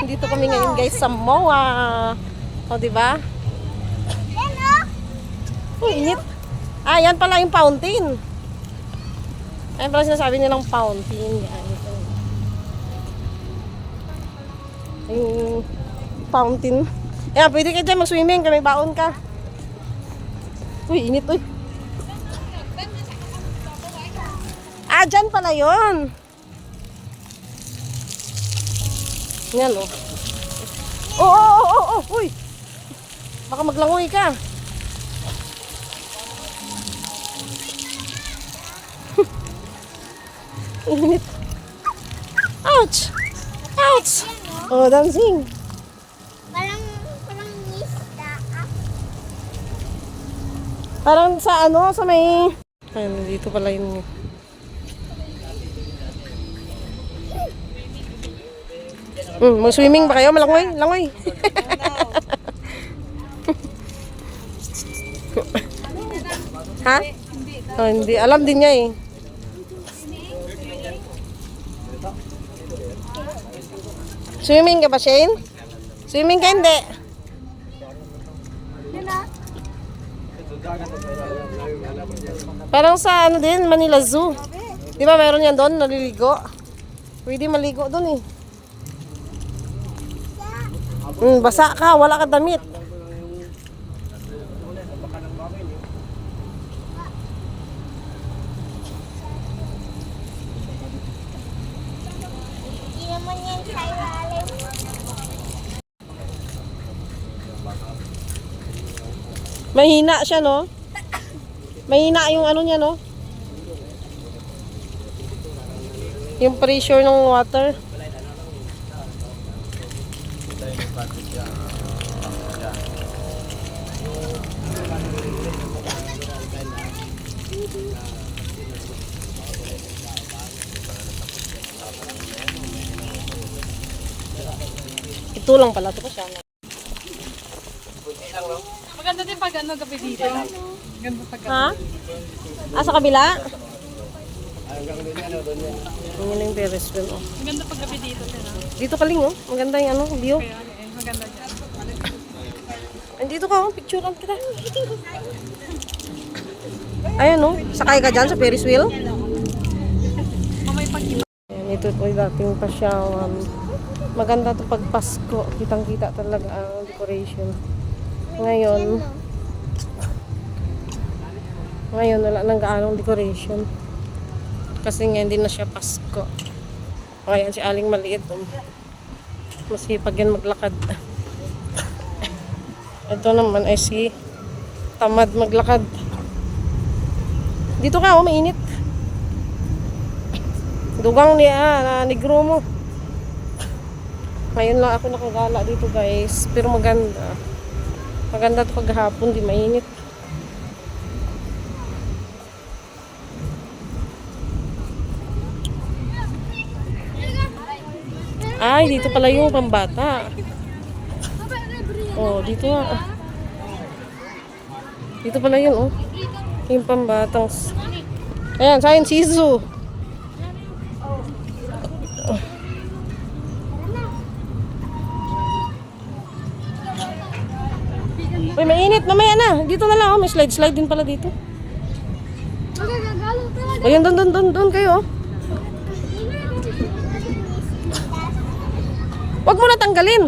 Dito kami ngayon guys sa MOA. O, diba? Uy, init. Ah, yan pala yung fountain. Ayan pala sinasabi nilang fountain. Yan. Yung fountain. Ayan, pwede ka dyan mag-swimming. Kami baon ka. Uy, init uy. Ah, dyan pala yun. Yan o. Oh. Uy. Baka maglangoy ka. Init. Ouch. Ouch. Oh, dancing. Parang isda. Parang sa ano, sa may... Ayun, dito pala yun. Mag-swimming ba kayo? Malangoy? Langoy. Ha? Oh, hindi. Alam din niya eh. Swimming ka ba, Shane? Swimming ka hindi? Parang sa ano din, Manila Zoo. Di ba meron yan doon, naliligo? Pwede maligo doon eh. Basa ka, wala ka damit. Hindi naman yan sa ilalim. Mahina siya, no? Mahina yung ano niya, no? Yung pressure ng water. Ito lang pala. Ito pa siya. Maganda din pag ano gabi dito. Maganda pag Ha? Ah, sa kabila? Yun yung Ferris wheel, oh. Maganda pag gabi dito. Dito ka ling, oh. Maganda yung ano, view. Kaya maganda dyan. Andito ka, oh. Picturean kita. Ayan, oh. Sakay ka dyan sa Ferris wheel. Mamay pag Ayan, ito po yung dating pasyawan. Maganda to pag Pasko. Kitang-kita talaga ang decoration. Ngayon, wala nang gaanong decoration. Kasi nga hindi na siya Pasko. Ayan si Aling maliit. Masipag yan maglakad. Ito naman ay si tamad maglakad. Dito ka, oh, mainit. Dugang niya, negro mo. Ngayon lang ako nakagala dito guys. Pero maganda. Maganda ito paghapon, di mainit. Ay, dito pala yung pambata. Oh, dito nga. Dito pala yun, oh. Yung pambatang. Ayan, science Shizu. Uy, mainit. Mamaya na. Dito na lang, oh. May slide din pala dito. Ayun, doon kayo, oh. Huwag mo na tanggalin.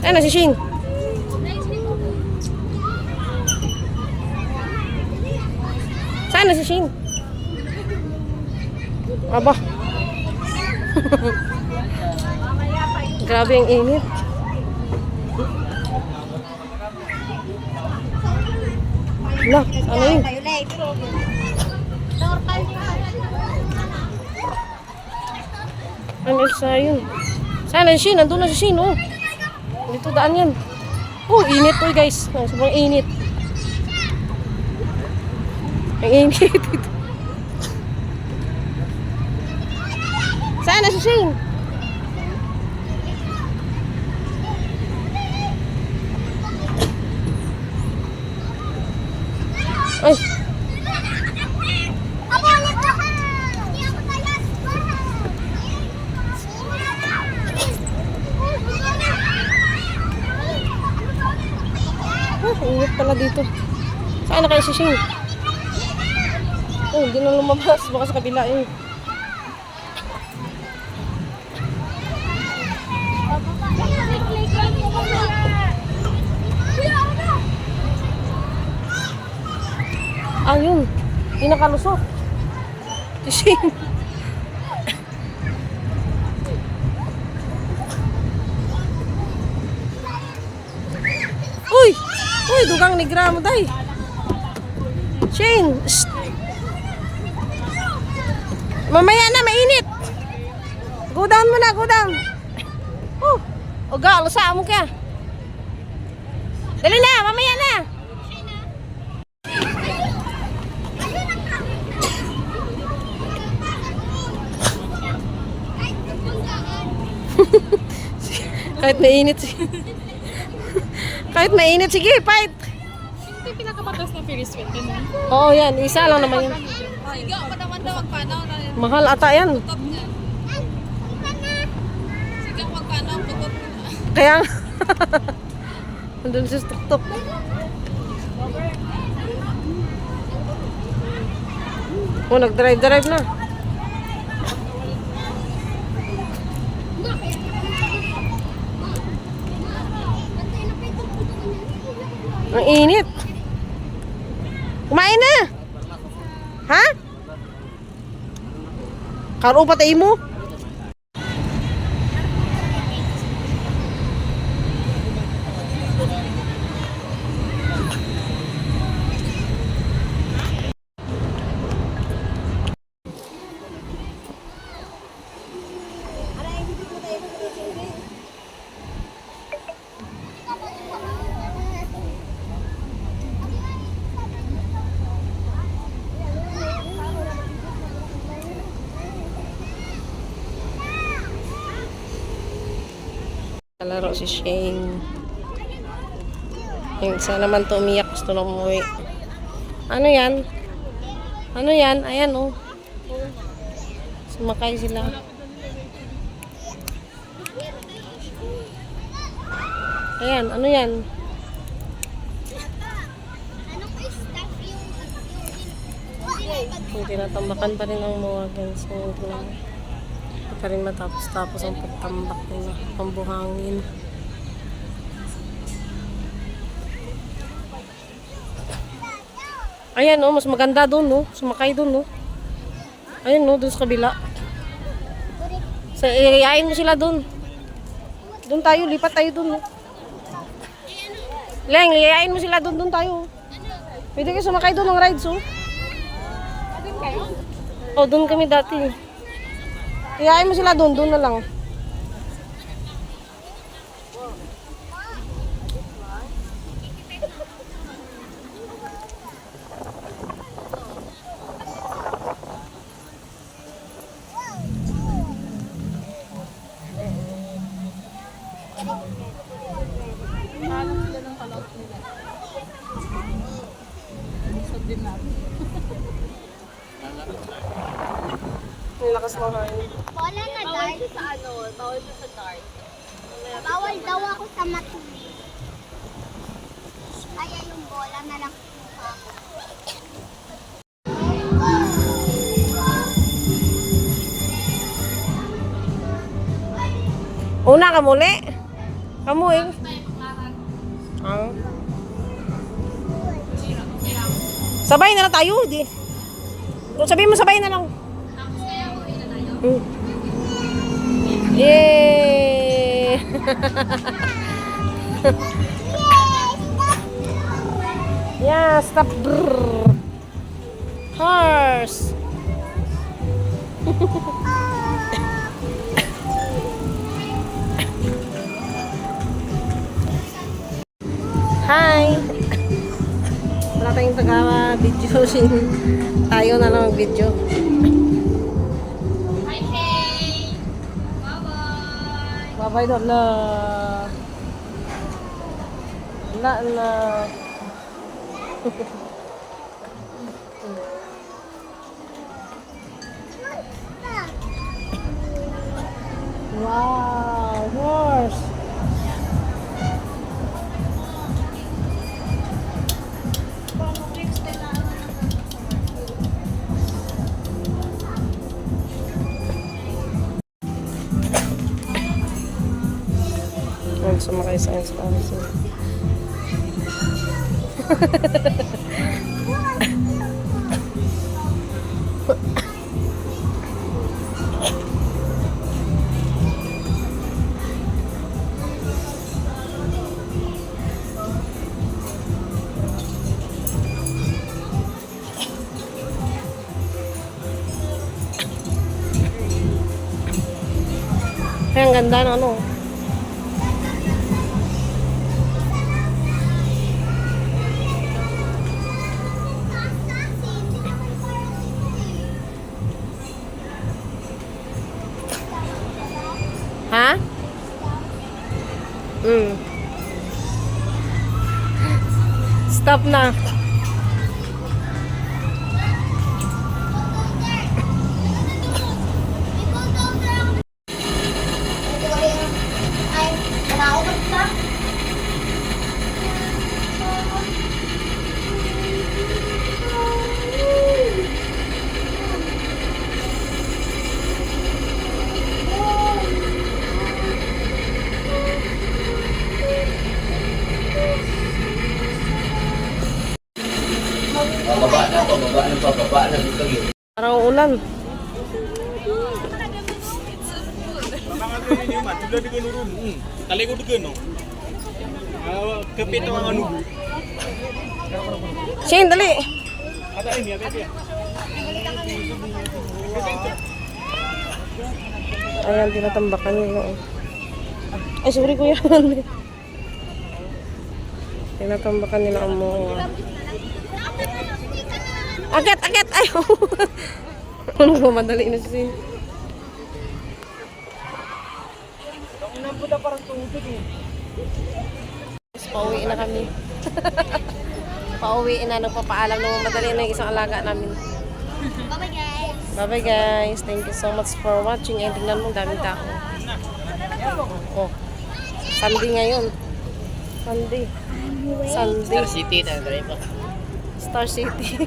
Ayan na si Shane. Saan na si Shane? Aba. Grabe ang init. Lah, ano yun? Ano sa yun? Sana si Shane, nandun na si Shane, oh. Dito daan yan. Oh, init to guys. Sobrang init. Ang init dito. Sana si Shane. Ay. pala dito. Saan na kayo si Shing? Oh, hindi na lumabas. Baka sa kabila eh. Ah, yun. Hindi nakalusot. Si Shing. Uy! Uy, dugang negra mo, day. Shane! Shh. Mamaya na, mainit. Go down muna, go down. Oh, oga, alasa mo ka. Dali na, mamaya na. Kahit mainit, kahit mainit, sige, fight. Hindi pinakabatas na Ferris wheel. Ganun. Oo, yan, isa lang naman yan. Sige, ako naman daw magpanaw na rin. Mahal ata yan. Putot niya. Sige, magpanaw, putot niya. Kaya, andun si tuktok. Oh, nag-drive na. Ang init. Kumain na. Ha? Karo patay mo? Kalaro si Shane. Yung isa naman to umiyak, gusto na umuwi. Ano yan? Ano yan? Ayan oh. Sumakay sila. Ayan, ano yan? Yung tinatambakan pa rin ang mga guys. Hindi pa rin matapos-tapos ang pagtambak nila. Pambuhangin. Ayan oh, mas maganda doon no. Sumakay doon no. Ayan no, doon sa kabila. Iayain mo sila doon. Doon tayo, lipat tayo doon no. Leng, iayain mo sila doon, doon tayo. Pwede kayo sumakay doon ng rides oh. Oh, doon kami dati. Iayain mo sila doon, doon na lang. Ang lakas ng hangin. Bola na dart. Sa ano, bawal siya sa dark. Bawal daw ako sa matubig. Kaya yung bola na lang kukuha ko. Una ka muli. Kamu eh. Ah. Sabay na lang tayo, di. Kung sabihin mo sabay na lang. Yay! Yeah, stop. Brrr. Horse. Hi. Wala tayong taga-video. Tayo na lang mag-video. Bye-bye doon na. Wala na. Wow, horse. sumakay sa expansion. Kaya ang ganda ng ano. Ha? Stop na. Ay, nakaupat ka? Pababa na dito yun. Parang ulan. Talikod ka, no? Kapit ang ano. Shane, dali. Ada ini, ada dia. Ayan, tinatambakan nila. Ay, sorry kuya. Tinatambakan nila ang mga... Agad, agad! Ayaw! Ano ba, madali na siya. Pauwi na kami. Pauwi na, nagpapaalam naman madali na yung isang alaga namin. Bye-bye guys. Bye-bye guys. Thank you so much for watching. And tingnan mo, daming tao. Oh. Sunday ngayon. Sunday. Sunday. City na, Star City.